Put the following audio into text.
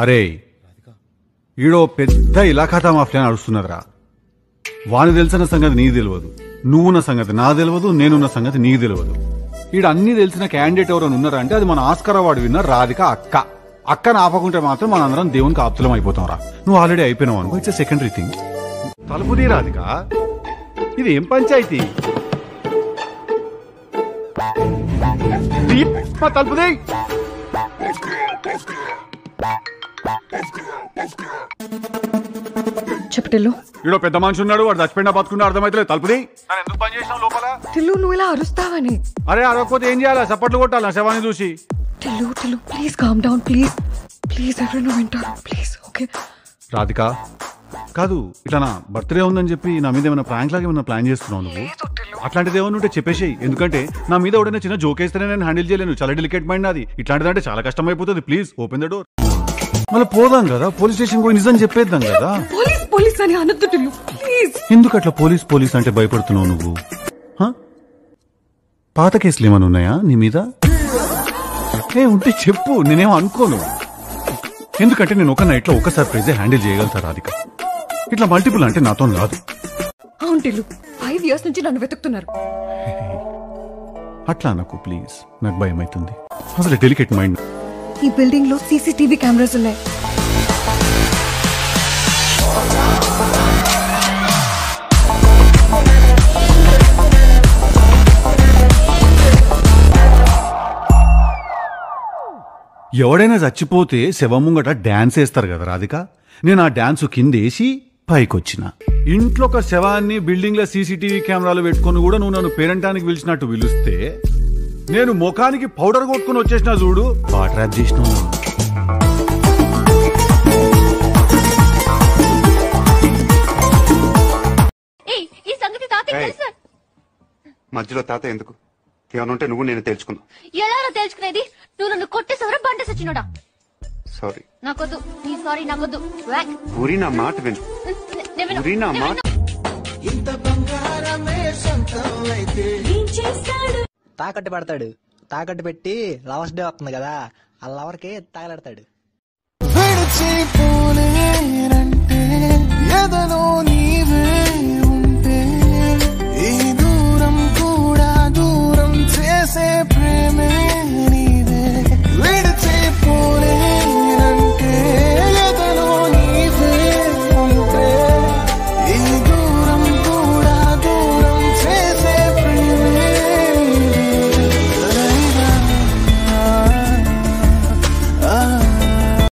అరే ఈడో పెద్ద ఇలాఖాతా మాఫియా నడుస్తున్నదిరా. వాని తెలిసిన సంగతి నీకు తెలియదు, నువ్వున్న సంగతి నాకు తెలియదు, నేనున్న సంగతి నీకు తెలియదు. ఈడ అన్ని తెలిసిన క్యాండిడేట్ ఎవరైనా ఉన్నారా అంటే అది మన ఆస్కార్ అవార్డు విన్నర్ రాధిక అక్క. అక్కను ఆపకుంటే మాత్రం మనందరం దేవునికి ఆప్తులం అయిపోతాం రా. నువ్వు ఆల్రెడీ అయిపోయినావు అనుకో, ఇట్స్ సెకండరీ థింగ్. తలుపుది రాధిక, ఇది ఏం పంచాయతీ? తలుపుది. చెప్పటిల్లు ఈడో పెద్ద మనిషి ఉన్నాడు, వాడు చచ్చిపోయినా బతుకున్నా అర్థమైతే తలుపుది. ఎందుకు పని చేసినావు లోపల? టిల్లు నువ్వు ఇలా అరుస్తావని. అరే అరవకపోతే ఏం చేయాలా? చప్పట్లు కొట్టాలా శవాన్ని చూసి? Tillu Tillu please calm down, please please, ఎవరైనా వింటారు ప్లీజ్. ఓకే రాధిక కాదు, ఇట్లా నా బర్త్డే ఉందని చెప్పి నా మీద ఏమైనా ప్రాంక్ లాగా ఏమైనా ప్లాన్ చేస్తున్నావు నువ్వు? అట్లాంటిది ఏమైనా ఉంటే చెప్పేసేయి, ఎందుకంటే నా మీద ఎవడైనా చిన్న జోక్ వేస్తేనే నేను హ్యాండిల్ చేయలేను. చాలా డెలికేట్ మైండ్ నాది. ఇట్లాంటిదంటే చాలా కష్టం అయిపోతుంది. Please open the door. మళ్ళీ పోదాం కదా, పోలీస్ స్టేషన్ పోయి నిజం చెప్పేద్దాం కదా. పోలీస్ పోలీస్ అని అనొద్దు టిల్లు ప్లీజ్. ఎందుకు అట్లా పోలీస్ పోలీస్ అంటే భయపడుతున్నావు నువ్వు? పాత కేసులు ఏమైనా ఉన్నాయా నీ మీద? ఉంటే చెప్పు, నేనేమో అనుకోను. ఎందుకంటే నేను ఒక నైట్ లో ఒక సర్ప్రైజ్ హ్యాండిల్ చేయగలుగుతా రాధిక. ఇట్లా మల్టిపుల్ అంటే నాతో కాదు. అవును టిల్లు, 5 years నుంచి నన్ను వెతుకుతున్నారు. అట్లా నాకు ప్లీజ్, నాకు భయం అవుతుంది. అసలు డెలికేట్ మైండ్. ఈ బిల్డింగ్ లో సీసీటీవీ కెమెరాస్ ఉన్నాయి. ఎవడైనా చచ్చిపోతే శవం ముంగట డాన్స్ వేస్తారు కదా రాధిక. నేను ఆ డాన్స్ కిందేసి పైకొచ్చిన. ఇంట్లో ఒక శవాన్ని బిల్డింగ్ లో సీసీటీవీ కెమెరాలు పెట్టుకుని కూడా నువ్వు నన్ను పేరంటానికి పిలిచినట్టు పిలిస్తే నేను ముఖానికి పౌడర్ కొట్టుకుని వచ్చేసిన చూడు. బాగా ట్రాప్ చేసినావు. మధ్యలో తాత ఎందుకు? ఏమనుంటే నువ్వు నేను తెలుసుకుందాం. ఎలా తెలుసుకునేది? నువ్వు నన్ను కొట్టేసవరా బండ సచ్చినోడా? సారీ. నాకొద్దు నీ సారీ, నాకొద్దు. ఊరి నా మాట విను. ఊరి నా మాట. తాకట్టు పెడతాడు. తాకట్టు పెట్టి లవర్స్ డే వస్తుంది కదా, ఆ లవర్కి తగలెడతాడు. ప్రేమే నీదే విడిచి పోలే